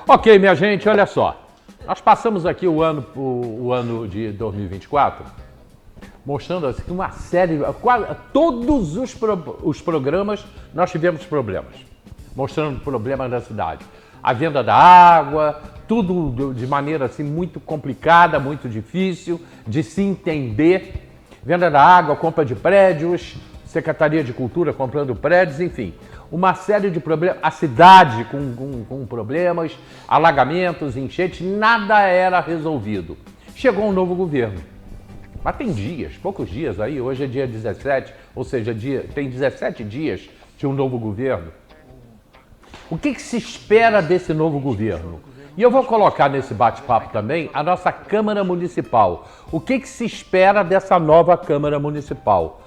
Ok, minha gente, olha só. Nós passamos aqui o ano de 2024 mostrando assim, uma série, todos os programas nós tivemos problemas, mostrando problemas da cidade. A venda da água, tudo de maneira assim muito complicada, muito difícil de se entender. Venda da água, compra de prédios, Secretaria de Cultura comprando prédios, enfim. Uma série de problemas, a cidade com problemas, alagamentos, enchentes, nada era resolvido. Chegou um novo governo. Mas tem dias, poucos dias aí, hoje é dia 17, ou seja, tem 17 dias de um novo governo. O que se espera desse novo governo? E eu vou colocar nesse bate-papo também a nossa Câmara Municipal. O que se espera dessa nova Câmara Municipal?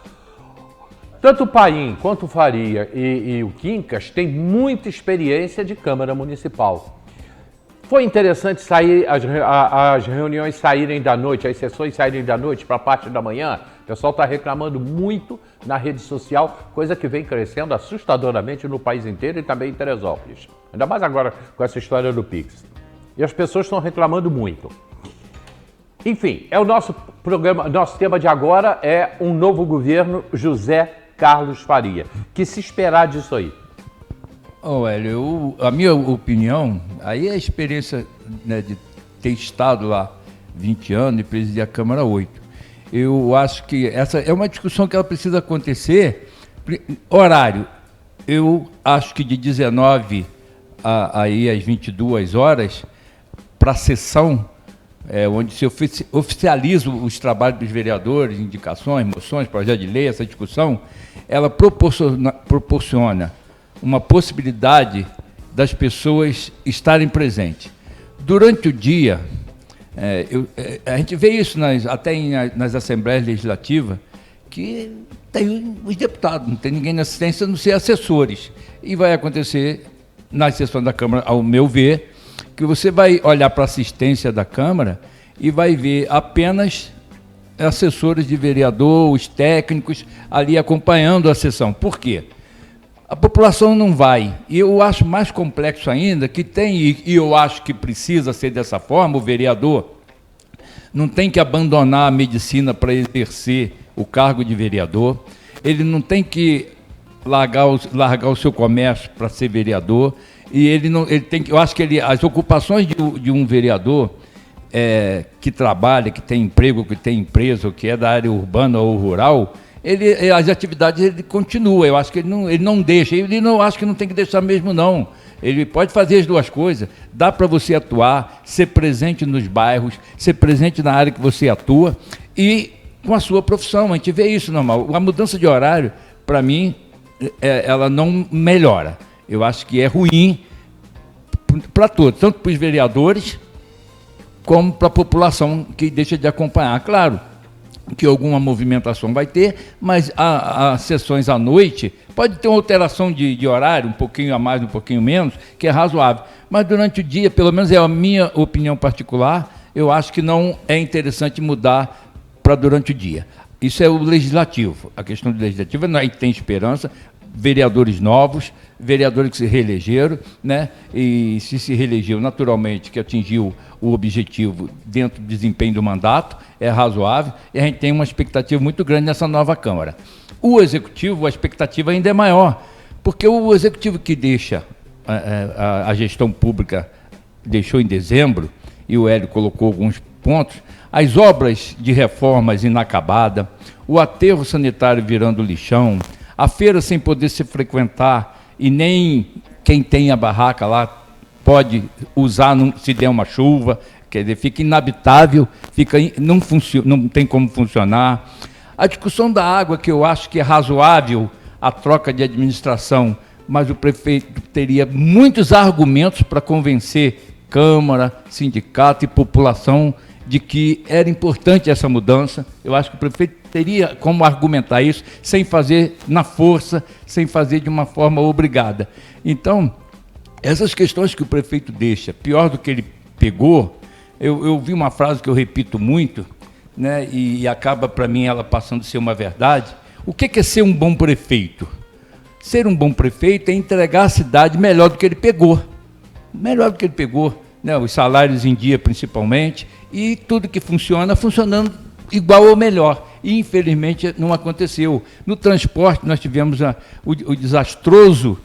Tanto o Paim quanto o Faria e o Quincas têm muita experiência de Câmara Municipal. Foi interessante sair as reuniões saírem da noite, as sessões saírem da noite para a parte da manhã. O pessoal está reclamando muito na rede social, coisa que vem crescendo assustadoramente no país inteiro e também em Teresópolis. Ainda mais agora com essa história do Pix. E as pessoas estão reclamando muito. Enfim, é o nosso programa, nosso tema de agora é um novo governo José Carlos Faria. Que se esperar disso aí? Hélio, a minha opinião, aí é a experiência, né, de ter estado lá 20 anos e presidir a Câmara 8. Eu acho que essa é uma discussão que ela precisa acontecer. Horário, eu acho que de 19 aí às 22 horas, para a sessão, onde se oficializa os trabalhos dos vereadores, indicações, moções, projeto de lei, essa discussão, ela proporciona uma possibilidade das pessoas estarem presentes. Durante o dia, a gente vê isso até nas assembleias legislativas, que tem os deputados, não tem ninguém na assistência, a não ser assessores. E vai acontecer nas sessões da Câmara, ao meu ver, que você vai olhar para a assistência da Câmara e vai ver apenas assessores de vereador, os técnicos ali acompanhando a sessão. Por quê? A população não vai. E eu acho mais complexo ainda que tem, e eu acho que precisa ser dessa forma, o vereador não tem que abandonar a medicina para exercer o cargo de vereador, ele não tem que largar o seu comércio para ser vereador, e ele tem que, eu acho que as ocupações de um vereador que trabalha, que tem emprego, que tem empresa, ou que é da área urbana ou rural, as atividades ele continua. Eu acho que ele não deixa, acho que não tem que deixar mesmo não. Ele pode fazer as duas coisas, dá para você atuar, ser presente nos bairros, ser presente na área que você atua e com a sua profissão. A gente vê isso normal. A mudança de horário, para mim, ela não melhora. Eu acho que é ruim para todos, tanto para os vereadores como para a população que deixa de acompanhar. Claro que alguma movimentação vai ter, mas as sessões à noite pode ter uma alteração de horário, um pouquinho a mais, um pouquinho menos, que é razoável. Mas durante o dia, pelo menos é a minha opinião particular, eu acho que não é interessante mudar para durante o dia. Isso é o legislativo. A questão do legislativo, a gente tem esperança, vereadores novos, vereadores que se reelegeram, né? E se reelegeu naturalmente, que atingiu o objetivo dentro do desempenho do mandato, é razoável, e a gente tem uma expectativa muito grande nessa nova Câmara. O Executivo, a expectativa ainda é maior, porque o Executivo que deixa a gestão pública, deixou em dezembro, e o Hélio colocou alguns pontos, as obras de reformas inacabadas, o aterro sanitário virando lixão, a feira sem poder se frequentar e nem quem tem a barraca lá pode usar se der uma chuva, quer dizer, fica inabitável, não tem como funcionar. A discussão da água, que eu acho que é razoável a troca de administração, mas o prefeito teria muitos argumentos para convencer Câmara, sindicato e população de que era importante essa mudança. Eu acho que o prefeito teria como argumentar isso, sem fazer na força, sem fazer de uma forma obrigada. Então, essas questões que o prefeito deixa, pior do que ele pegou, eu vi uma frase que eu repito muito, né, e acaba para mim ela passando a ser uma verdade. O que é ser um bom prefeito? Ser um bom prefeito é entregar a cidade melhor do que ele pegou. melhor do que ele pegou, né? Os salários em dia principalmente, e tudo que funciona, funcionando igual ou melhor. E infelizmente não aconteceu. No transporte nós tivemos o desastroso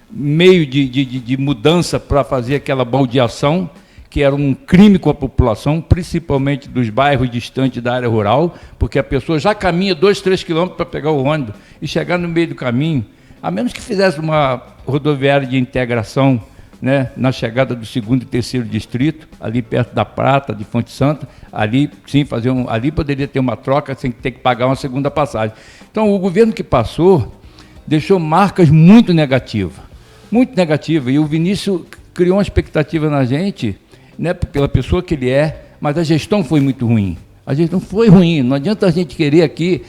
meio de mudança para fazer aquela baldeação, que era um crime com a população, principalmente dos bairros distantes da área rural, porque a pessoa já caminha 2, 3 quilômetros para pegar o ônibus e chegar no meio do caminho, a menos que fizesse uma rodoviária de integração, né, na chegada do 2º e 3º distrito, ali perto da Prata, de Fonte Santa, ali sim ali poderia ter uma troca sem ter que pagar uma segunda passagem. Então o governo que passou deixou marcas muito negativas, e o Vinícius criou uma expectativa na gente, né, pela pessoa que ele é, mas a gestão foi muito ruim. A gestão foi ruim, não adianta a gente querer aqui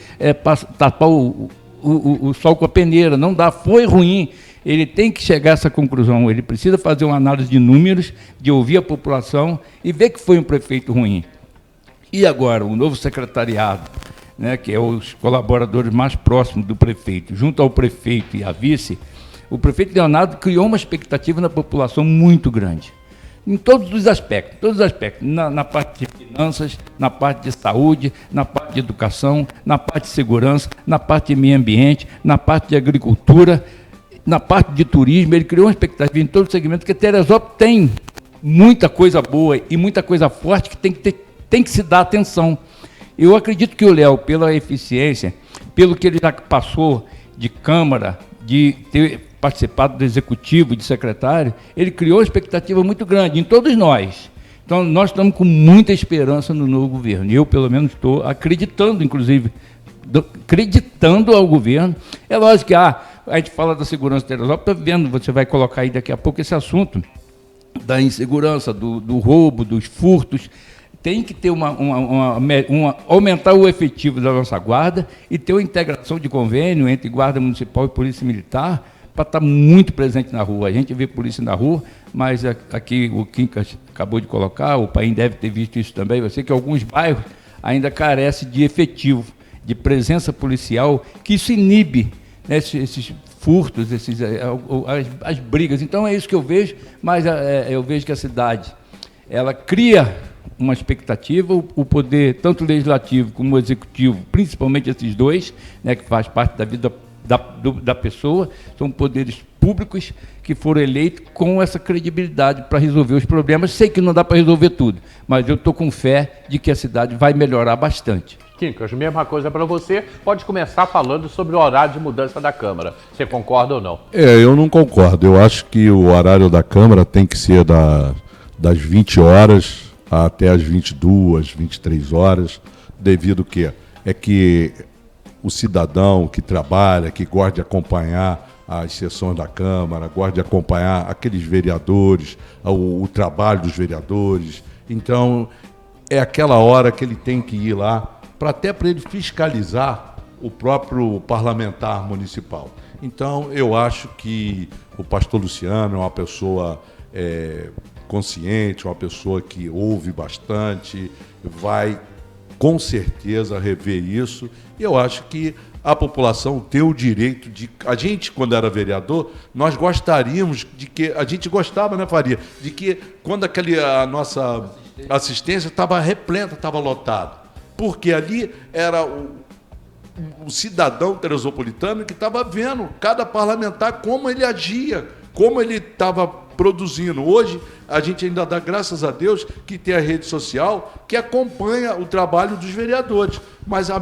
tapar o sol com a peneira, não dá, foi ruim. Ele tem que chegar a essa conclusão, ele precisa fazer uma análise de números, de ouvir a população e ver que foi um prefeito ruim. E agora, o novo secretariado, né, que é os colaboradores mais próximos do prefeito, junto ao prefeito e à vice, o prefeito Leonardo criou uma expectativa na população muito grande, em todos os aspectos, na parte de finanças, na parte de saúde, na parte de educação, na parte de segurança, na parte de meio ambiente, na parte de agricultura, na parte de turismo. Ele criou uma expectativa em todo o segmento, que Teresópolis tem muita coisa boa e muita coisa forte que tem que se dar atenção. Eu acredito que o Léo, pela eficiência, pelo que ele já passou de Câmara, de ter participado do Executivo, de secretário, ele criou uma expectativa muito grande em todos nós. Então, nós estamos com muita esperança no novo governo. Eu, pelo menos, estou acreditando, inclusive, acreditando ao governo. É lógico que a gente fala da segurança de Teresópolis, está vendo, você vai colocar aí daqui a pouco esse assunto da insegurança, do roubo, dos furtos. Tem que ter aumentar o efetivo da nossa guarda e ter uma integração de convênio entre guarda municipal e polícia militar para estar muito presente na rua. A gente vê polícia na rua, mas aqui o Quincas acabou de colocar, o Paim deve ter visto isso também, eu sei que alguns bairros ainda carecem de efetivo, de presença policial, que isso inibe, né, esses furtos, as brigas. Então é isso que eu vejo, mas eu vejo que a cidade, ela cria uma expectativa, o poder, tanto legislativo como executivo, principalmente esses dois, né, que faz parte da vida da pessoa, são poderes públicos que foram eleitos com essa credibilidade para resolver os problemas. Sei que não dá para resolver tudo, mas eu estou com fé de que a cidade vai melhorar bastante. Quincas, mesma coisa para você. Pode começar falando sobre o horário de mudança da Câmara. Você concorda ou não? Eu não concordo. Eu acho que o horário da Câmara tem que ser das 20 horas até as 22, 23 horas, devido que o cidadão que trabalha, que gosta de acompanhar as sessões da Câmara, gosta de acompanhar aqueles vereadores, o trabalho dos vereadores. Então, é aquela hora que ele tem que ir lá, até para ele fiscalizar o próprio parlamentar municipal. Então, eu acho que o pastor Luciano é uma pessoa consciente, uma pessoa que ouve bastante, vai com certeza rever isso. E eu acho que a população tem o direito de... A gente, quando era vereador, nós gostaríamos de que... A gente gostava, né, Faria? De que quando a nossa assistência estava repleta, estava lotada. Porque ali era o cidadão teresopolitano que estava vendo cada parlamentar como ele agia, como ele estava produzindo. Hoje, a gente ainda dá graças a Deus que tem a rede social que acompanha o trabalho dos vereadores. Mas a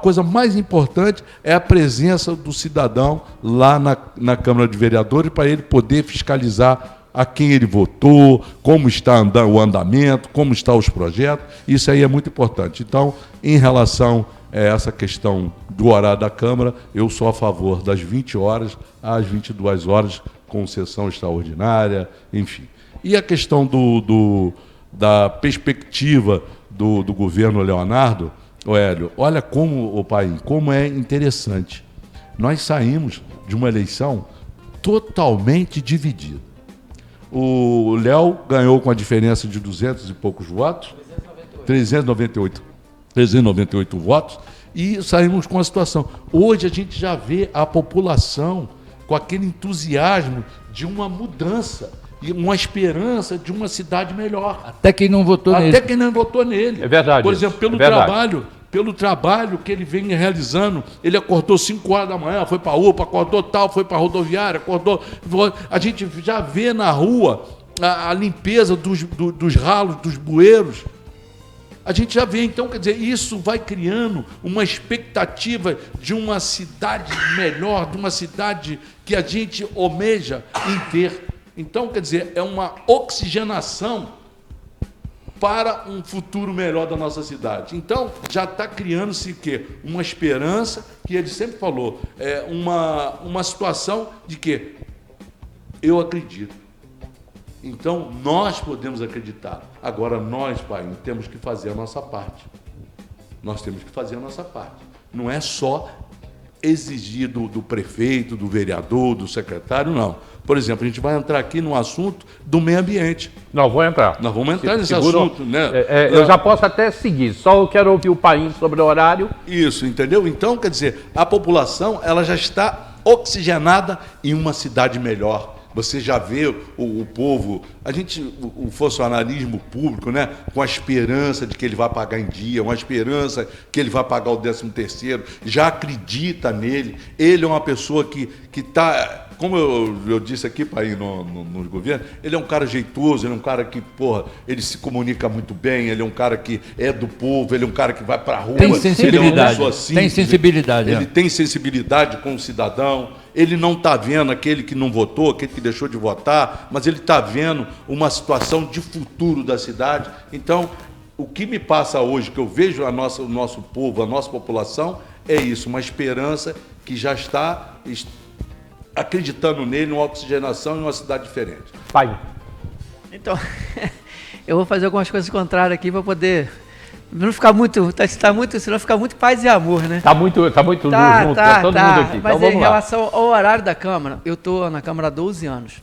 coisa mais importante é a presença do cidadão lá na Câmara de Vereadores para ele poder fiscalizar a quem ele votou, como está o andamento, como estão os projetos. Isso aí é muito importante. Então, em relação a essa questão do horário da Câmara, eu sou a favor das 20 horas às 22 horas, com sessão extraordinária, enfim. E a questão da perspectiva do governo Leonardo, Hélio, olha como é interessante. Nós saímos de uma eleição totalmente dividida. O Léo ganhou com a diferença de 200 e poucos votos, 398 votos, e saímos com a situação. Hoje a gente já vê a população com aquele entusiasmo de uma mudança. e uma esperança de uma cidade melhor. Até quem não votou nele. Até quem não votou nele. É verdade. Por exemplo, pelo trabalho que ele vem realizando, ele acordou 5 horas da manhã, foi para a UPA, acordou tal, foi para a rodoviária, acordou. A gente já vê na rua a limpeza dos ralos, dos bueiros. A gente já vê, então, quer dizer, isso vai criando uma expectativa de uma cidade melhor, de uma cidade que a gente almeja em ter. Então, quer dizer, é uma oxigenação para um futuro melhor da nossa cidade. Então, já está criando-se uma esperança, que ele sempre falou, uma situação de que eu acredito. Então, nós podemos acreditar. Agora, nós, pai, temos que fazer a nossa parte. Nós temos que fazer a nossa parte. Não é só exigir do prefeito, do vereador, do secretário, não. Por exemplo, a gente vai entrar aqui no assunto do meio ambiente. Não, vou entrar. Nós vamos entrar nesse assunto, né? Eu já posso até seguir, só eu quero ouvir o Paim sobre o horário. Isso, entendeu? Então, quer dizer, a população ela já está oxigenada em uma cidade melhor. Você já vê o povo, o funcionalismo público, né, com a esperança de que ele vai pagar em dia, uma esperança que ele vai pagar o 13º, já acredita nele. Ele é uma pessoa que está, como eu disse aqui, pai, no governo, ele é um cara jeitoso, ele é um cara que, ele se comunica muito bem, ele é um cara que é do povo, ele é um cara que vai para a rua. Tem sensibilidade. Ele é uma pessoa simples, tem sensibilidade. Ele tem sensibilidade com o cidadão. Ele não está vendo aquele que não votou, aquele que deixou de votar, mas ele está vendo uma situação de futuro da cidade. Então, o que me passa hoje, que eu vejo o nosso povo, a nossa população, é isso, uma esperança que já está acreditando nele, numa oxigenação em uma cidade diferente. Pai. Então, eu vou fazer algumas coisas contrárias aqui para poder... Não ficar muito, senão ficar muito paz e amor, né? Tá muito junto, tá todo mundo aqui. Mas então, em relação ao horário da Câmara, eu estou na Câmara há 12 anos.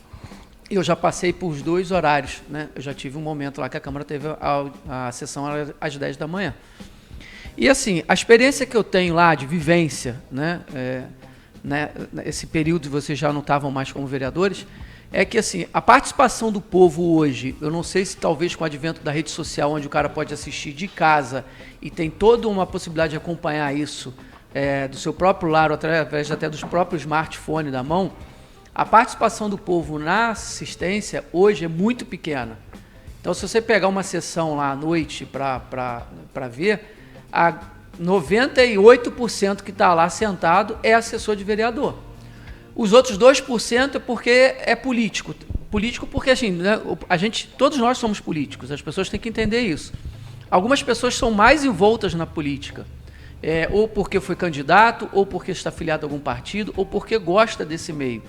Eu já passei por os 2 horários, né? Eu já tive um momento lá que a Câmara teve a sessão às 10 da manhã. E assim, a experiência que eu tenho lá de vivência, né? Esse período vocês já não estavam mais como vereadores, é que assim, a participação do povo hoje, eu não sei se talvez com o advento da rede social, onde o cara pode assistir de casa e tem toda uma possibilidade de acompanhar isso do seu próprio lar, ou através até dos próprios smartphones da mão, a participação do povo na assistência hoje é muito pequena. Então, se você pegar uma sessão lá à noite para ver, a 98% que está lá sentado é assessor de vereador. Os outros 2% é porque é político. Político porque, assim, né, todos nós somos políticos, as pessoas têm que entender isso. Algumas pessoas são mais envoltas na política, ou porque foi candidato, ou porque está afiliado a algum partido, ou porque gosta desse meio.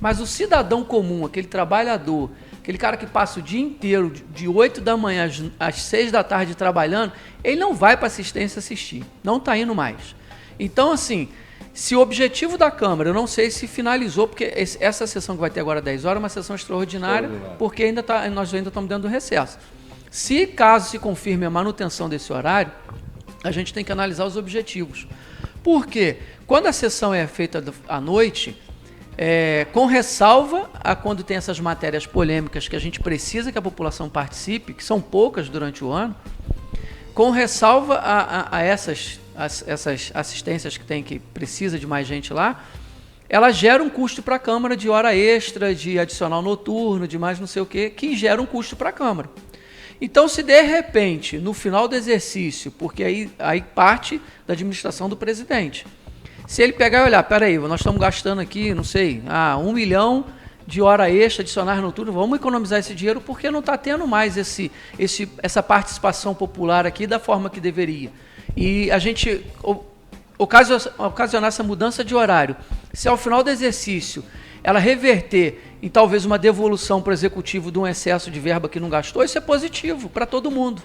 Mas o cidadão comum, aquele trabalhador, aquele cara que passa o dia inteiro, de 8 da manhã às 6 da tarde trabalhando, ele não vai para assistência assistir, não está indo mais. Então, assim... Se o objetivo da Câmara, eu não sei se finalizou, porque essa sessão que vai ter agora 10 horas é uma sessão extraordinária, porque nós ainda estamos dentro do recesso. Se caso se confirme a manutenção desse horário, a gente tem que analisar os objetivos. Por quê? Quando a sessão é feita à noite, com ressalva a quando tem essas matérias polêmicas que a gente precisa que a população participe, que são poucas durante o ano, com ressalva a essas assistências que precisa de mais gente lá, ela gera um custo para a Câmara de hora extra, de adicional noturno, de mais não sei o quê, que gera um custo para a Câmara. Então, se de repente, no final do exercício, porque aí parte da administração do presidente, se ele pegar e olhar, peraí, nós estamos gastando aqui, não sei, 1 milhão de hora extra, adicionais noturno, vamos economizar esse dinheiro porque não está tendo mais essa participação popular aqui da forma que deveria. E a gente ocasionar essa mudança de horário, se ao final do exercício ela reverter em talvez uma devolução para o executivo de um excesso de verba que não gastou, isso é positivo para todo mundo.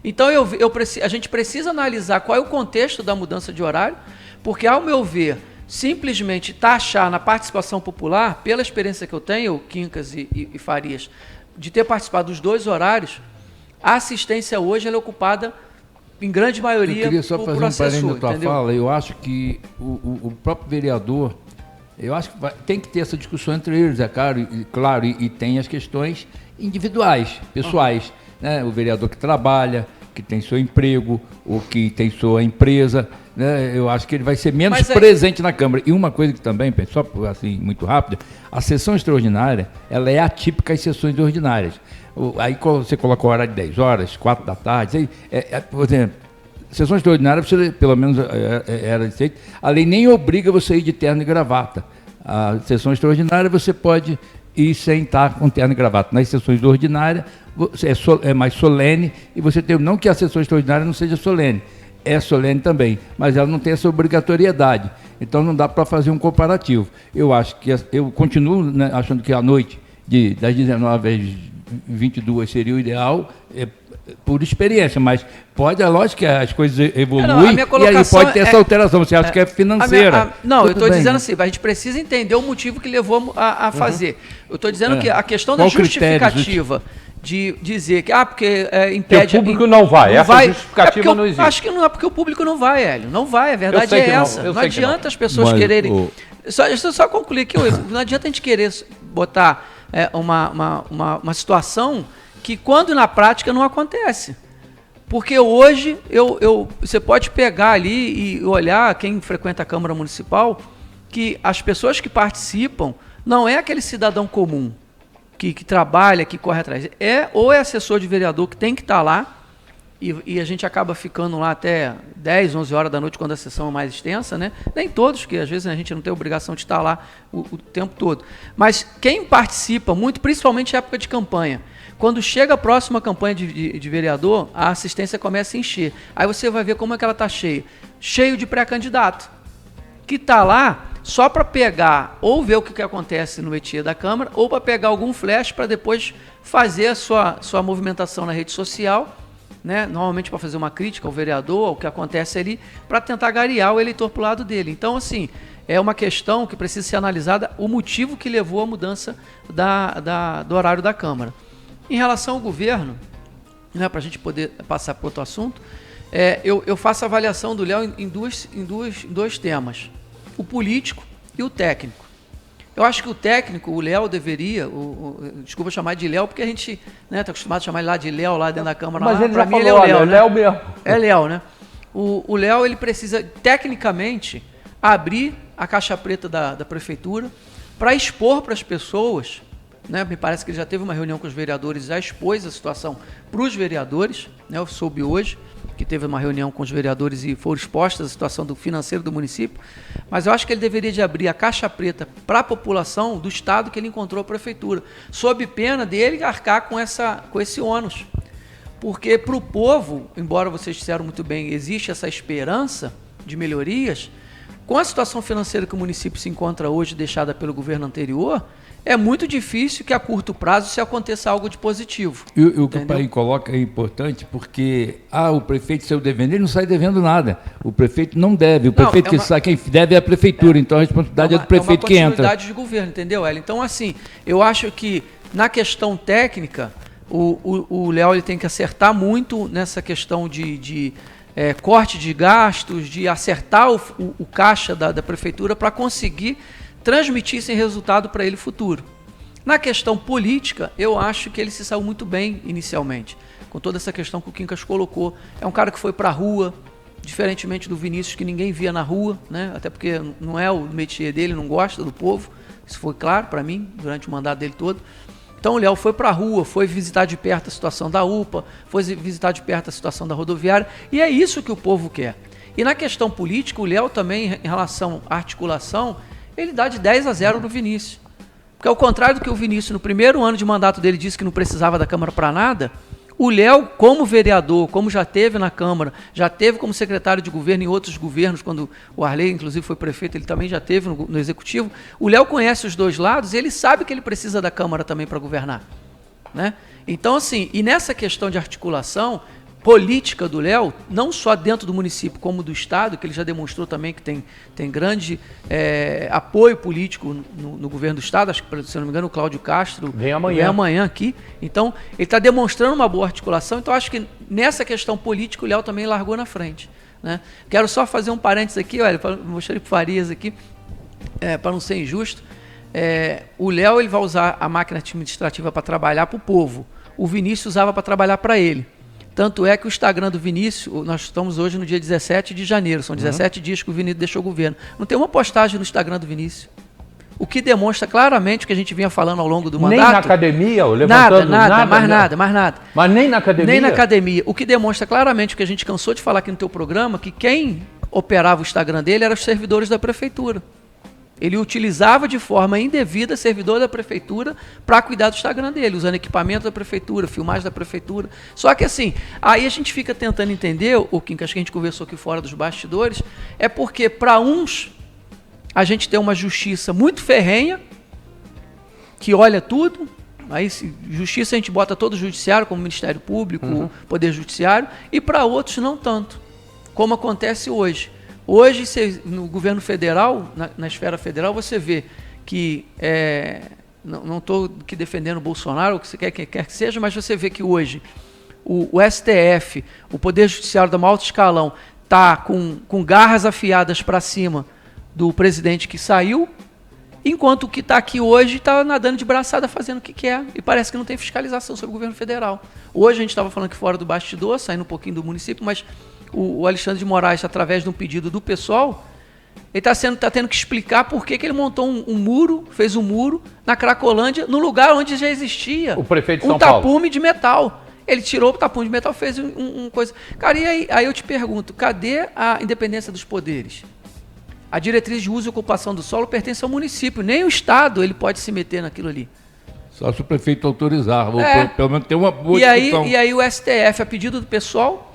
Então a gente precisa analisar qual é o contexto da mudança de horário, porque ao meu ver, simplesmente taxar na participação popular, pela experiência que eu tenho, Quincas e Farias, de ter participado dos 2 horários, a assistência hoje ela é ocupada em grande maioria, eu queria só fazer um parênteses na tua entendeu? fala. Eu acho que o próprio vereador Eu acho que tem que ter essa discussão entre eles, é claro, e tem as questões individuais, pessoais, né? O vereador que trabalha, que tem seu emprego, ou que tem sua empresa, né? Eu acho que ele vai ser menos presente na Câmara. E uma coisa que também, só assim, muito rápido, a sessão extraordinária, ela é atípica às sessões ordinárias. Aí você coloca o horário de 10 horas, 4 da tarde, por exemplo, sessão extraordinária, você, pelo menos era aceito, a lei nem obriga você a ir de terno e gravata. A sessão extraordinária você pode ir sem estar com terno e gravata. Nas sessões ordinárias é mais solene e você tem, não que a sessão extraordinária não seja solene, é solene também, mas ela não tem essa obrigatoriedade. Então não dá para fazer um comparativo. Eu acho que eu continuo, né, achando que a noite das 19 às 22 seria o ideal, por experiência, mas pode, é lógico que as coisas evoluem e aí pode ter essa alteração. Você acha que é financeira? Não, eu estou dizendo assim, a gente precisa entender o motivo que levou a fazer. Eu estou dizendo que a questão da justificativa de dizer que, porque impede... o público não vai, essa justificativa não existe. Acho que não é porque o público não vai, Hélio. Não vai, a verdade é essa. Não adianta as pessoas quererem... Deixa eu só concluir aqui, não adianta a gente querer botar uma situação que quando na prática não acontece. Porque hoje você pode pegar ali e olhar, quem frequenta a Câmara Municipal, que as pessoas que participam não é aquele cidadão comum que trabalha, que corre atrás. Ou é assessor de vereador que tem que estar lá, e a gente acaba ficando lá até 10, 11 horas da noite quando a sessão é mais extensa, né? Nem todos, porque às vezes a gente não tem obrigação de estar lá o tempo todo. Mas quem participa muito, principalmente em época de campanha, quando chega a próxima campanha de vereador, a assistência começa a encher. Aí você vai ver como é que ela está cheia. Cheio de pré-candidato, que está lá só para pegar, ou ver o que acontece no métier da Câmara, ou para pegar algum flash para depois fazer a sua movimentação na rede social, né? Normalmente para fazer uma crítica ao vereador, ao que acontece ali, para tentar garear o eleitor para o lado dele. Então, assim, é uma questão que precisa ser analisada, o motivo que levou à mudança do horário da Câmara. Em relação ao governo, né, para a gente poder passar para outro assunto, eu faço a avaliação do Léo em dois temas, o político e o técnico. Eu acho que o técnico, o Léo deveria, desculpa chamar de Léo, porque a gente está acostumado a chamar ele lá de Léo, lá dentro da Câmara. Mas ele já mim, falou, ele é o Léo, né? Léo mesmo. É Léo, né? O Léo, ele precisa, tecnicamente, abrir a caixa preta da prefeitura para expor para as pessoas, né? Me parece que ele já teve uma reunião com os vereadores, já expôs a situação para os vereadores, né? Eu soube hoje que teve uma reunião com os vereadores e foram expostas a situação do financeiro do município, mas eu acho que ele deveria de abrir a caixa preta para a população do estado que ele encontrou a prefeitura, sob pena dele arcar com esse ônus. Porque para o povo, embora vocês disseram muito bem, existe essa esperança de melhorias, com a situação financeira que o município se encontra hoje, deixada pelo governo anterior, é muito difícil que a curto prazo se aconteça algo de positivo. E o que o Paim coloca é importante porque o prefeito saiu devendo, ele não sai devendo nada. O prefeito não deve, quem deve é a prefeitura, então a responsabilidade é do prefeito que entra. É uma continuidade de governo, entendeu, Hélio? Então, assim, eu acho que na questão técnica, o Léo ele tem que acertar muito nessa questão de corte de gastos, de acertar o caixa da prefeitura para conseguir transmitir esse resultado para ele futuro. Na questão política, eu acho que ele se saiu muito bem inicialmente, com toda essa questão que o Quincas colocou. É um cara que foi para a rua, diferentemente do Vinícius, que ninguém via na rua, né? Até porque não é o métier dele, não gosta do povo, isso foi claro para mim durante o mandato dele todo. Então o Léo foi para a rua, foi visitar de perto a situação da UPA, foi visitar de perto a situação da rodoviária, e é isso que o povo quer. E na questão política, o Léo também, em relação à articulação, ele dá de 10-0 no Vinícius. Porque ao contrário do que o Vinícius, no primeiro ano de mandato dele, disse que não precisava da Câmara para nada, o Léo, como vereador, como já teve na Câmara, já teve como secretário de governo em outros governos, quando o Arley, inclusive, foi prefeito, ele também já teve no Executivo. O Léo conhece os dois lados e ele sabe que ele precisa da Câmara também para governar, né? Então, assim, e nessa questão de articulação política do Léo, não só dentro do município como do estado, que ele já demonstrou também que tem grande apoio político no governo do estado, acho que, se não me engano, o Cláudio Castro vem amanhã aqui, então ele está demonstrando uma boa articulação, então acho que nessa questão política o Léo também largou na frente, né? Quero só fazer um parênteses aqui, olha, mostrei para o Farias aqui, para não ser injusto, o Léo ele vai usar a máquina administrativa para trabalhar para o povo. O Vinícius usava para trabalhar para ele. Tanto é que o Instagram do Vinícius, nós estamos hoje no dia 17 de janeiro, são 17 dias que o Vinícius deixou o governo. Não tem uma postagem no Instagram do Vinícius. O que demonstra claramente o que a gente vinha falando ao longo do mandato. Nem na academia, levantando mais nada. Mas nem na academia? Nem na academia. O que demonstra claramente o que a gente cansou de falar aqui no teu programa, que quem operava o Instagram dele eram os servidores da prefeitura. Ele utilizava de forma indevida servidor da prefeitura para cuidar do Instagram dele, usando equipamento da prefeitura, filmagem da prefeitura. Só que assim, aí a gente fica tentando entender, o que a gente conversou aqui fora dos bastidores, é porque para uns a gente tem uma justiça muito ferrenha, que olha tudo, aí justiça a gente bota todo o judiciário, como Ministério Público, Poder Judiciário, e para outros não tanto, como acontece hoje. Hoje, no governo federal, na esfera federal, você vê que, não estou aqui defendendo o Bolsonaro, o que você quer que seja, mas você vê que hoje o STF, o Poder Judiciário do alto escalão, está com garras afiadas para cima do presidente que saiu, enquanto o que está aqui hoje está nadando de braçada fazendo o que quer, e parece que não tem fiscalização sobre o governo federal. Hoje a gente estava falando aqui fora do bastidor, saindo um pouquinho do município, mas o Alexandre de Moraes, através de um pedido do PSOL, ele está tendo que explicar por que ele montou fez um muro na Cracolândia, no lugar onde já existia o prefeito de São um tapume de metal. Ele tirou o tapume de metal, fez coisa... Cara, e aí eu te pergunto, cadê a independência dos poderes? A diretriz de uso e ocupação do solo pertence ao município, nem o Estado ele pode se meter naquilo ali. Só se o prefeito autorizar, ou pelo menos ter uma boa discussão. E aí o STF, a pedido do pessoal,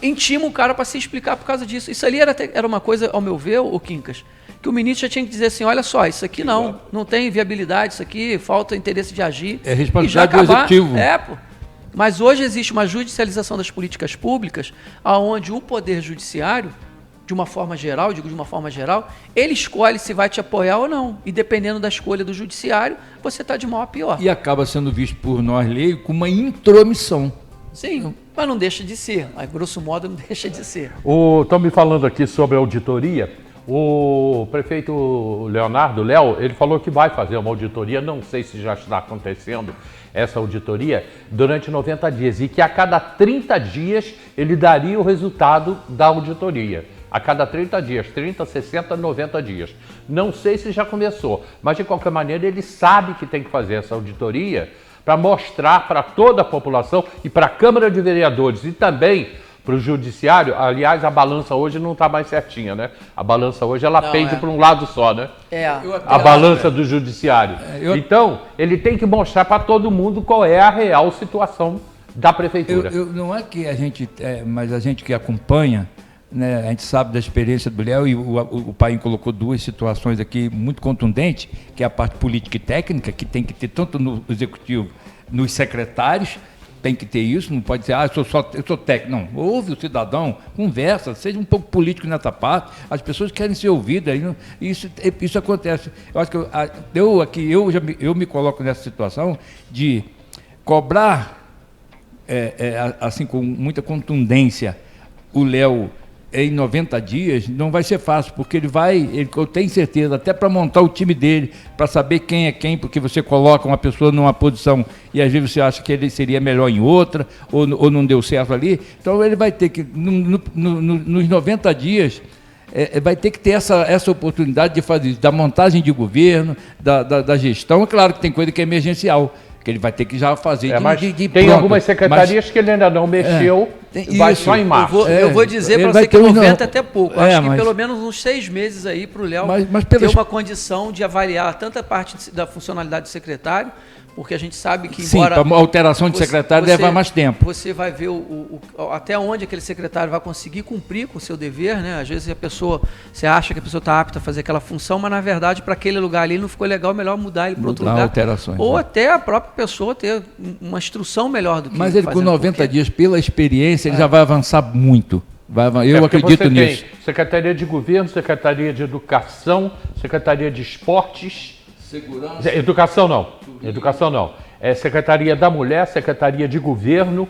intima o cara para se explicar por causa disso. Isso ali era uma coisa, ao meu ver, o Quincas, que o ministro já tinha que dizer assim, olha só, isso aqui não tem viabilidade, isso aqui falta interesse de agir. É responsabilidade do executivo. Mas hoje existe uma judicialização das políticas públicas, onde o Poder Judiciário, de uma forma geral, ele escolhe se vai te apoiar ou não. E dependendo da escolha do judiciário, você está de mal a pior. E acaba sendo visto por nós, leigos, com uma intromissão. Sim, mas não deixa de ser. A grosso modo, não deixa de ser. Estão me falando aqui sobre a auditoria. O prefeito Léo, ele falou que vai fazer uma auditoria, não sei se já está acontecendo essa auditoria, durante 90 dias. E que a cada 30 dias ele daria o resultado da auditoria. A cada 30 dias, 30, 60, 90 dias. Não sei se já começou, mas de qualquer maneira ele sabe que tem que fazer essa auditoria para mostrar para toda a população e para a Câmara de Vereadores e também para o Judiciário. Aliás, a balança hoje não está mais certinha, né? A balança hoje ela pende para um lado só, né? A balança do Judiciário. Então, ele tem que mostrar para todo mundo qual é a real situação da Prefeitura. Não é que a gente, mas a gente que acompanha, né, a gente sabe da experiência do Léo, e o Paim colocou duas situações aqui muito contundentes, que é a parte política e técnica, que tem que ter tanto no executivo, nos secretários, tem que ter isso, não pode ser, eu sou técnico. Não, ouve o cidadão, conversa, seja um pouco político nessa parte, as pessoas querem ser ouvidas, isso acontece. Eu acho que eu me coloco nessa situação de cobrar, assim, com muita contundência, o Léo em 90 dias, não vai ser fácil, porque eu tenho certeza, até para montar o time dele, para saber quem é quem, porque você coloca uma pessoa numa posição e às vezes você acha que ele seria melhor em outra, ou não deu certo ali, então ele vai ter que, nos 90 dias, vai ter que ter essa oportunidade de fazer isso, da montagem de governo, da gestão. É claro que tem coisa que é emergencial, que ele vai ter que já fazer tem pronto. Algumas secretarias que ele ainda não mexeu, vai só em março. Eu vou dizer para você que 90 é até pouco. Acho que pelo menos uns 6 meses aí para o Léo ter uma condição de avaliar tanta parte da funcionalidade do secretário, porque a gente sabe que embora... Sim, a alteração de secretário leva mais tempo. Você vai ver até onde aquele secretário vai conseguir cumprir com o seu dever, né? Às vezes você acha que a pessoa está apta a fazer aquela função, mas na verdade para aquele lugar ali não ficou legal, melhor mudar ele para outro lugar. Alterações. Ou até a própria pessoa ter uma instrução melhor do que... Mas ele com 90 dias, pela experiência, ele já vai avançar muito. Eu acredito nisso. Tem Secretaria de Governo, Secretaria de Educação, Secretaria de Esportes... Segurança. Educação não. É Secretaria da Mulher, Secretaria de Governo,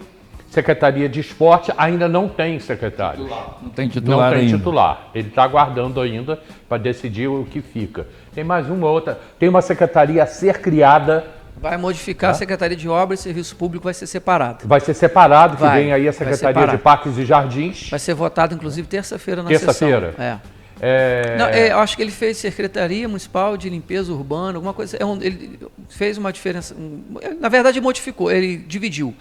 Secretaria de Esporte ainda não tem secretário. Não tem titular Não tem ainda. titular. Ele está aguardando ainda para decidir o que fica. Tem mais uma outra. Tem uma secretaria a ser criada. Vai modificar a Secretaria de Obras e Serviço Público, vai ser separada. Vai ser separado, que Vai, vem aí a vai Secretaria de separar. Parques e Jardins. Vai ser votado, inclusive, terça-feira na Terça-feira? sessão. É, Não, eu acho que ele fez Secretaria Municipal de Limpeza Urbana, alguma coisa. Ele fez uma diferença. Na verdade, modificou, ele dividiu.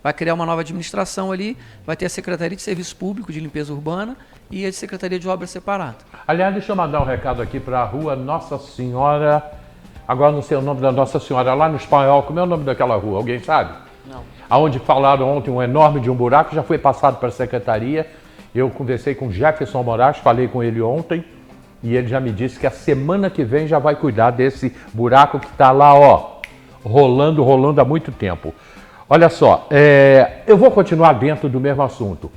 Vai criar uma nova administração ali, vai ter a Secretaria de Serviço Público de Limpeza Urbana e a Secretaria de Obras separada. Aliás, deixa eu mandar um recado aqui para a rua Nossa Senhora. Agora não sei o nome da Nossa Senhora, lá no Espanhol. Como é o nome daquela rua? Alguém sabe? Não. Aonde falaram ontem um enorme de um buraco, já foi passado para a secretaria. Eu conversei com Jefferson Moraes, falei com ele ontem, e ele já me disse que a semana que vem já vai cuidar desse buraco que está lá, ó, rolando há muito tempo. Olha só, eu vou continuar dentro do mesmo assunto.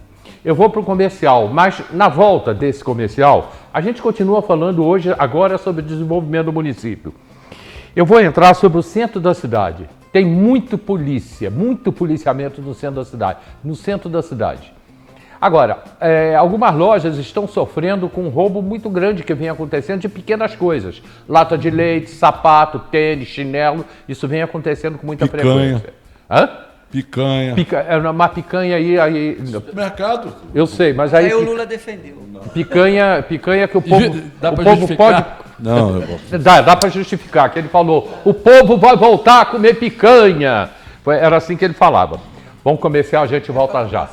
Eu vou para o comercial, mas na volta desse comercial, a gente continua falando hoje, agora, sobre o desenvolvimento do município. Eu vou entrar sobre o centro da cidade. Tem muito policiamento no centro da cidade. No centro da cidade. Agora, algumas lojas estão sofrendo com um roubo muito grande que vem acontecendo de pequenas coisas. Lata de leite, sapato, tênis, chinelo. Isso vem acontecendo com muita Picanha. frequência. Hã? Picanha. Uma picanha aí. Mercado. Eu sei, mas aí. Aí o Lula defendeu. Picanha que o povo. Dá o pra povo justificar? pode. Não, eu vou. Dá para justificar, que ele falou, o povo vai voltar a comer picanha. Era assim que ele falava. Vamos comercial, a gente volta já.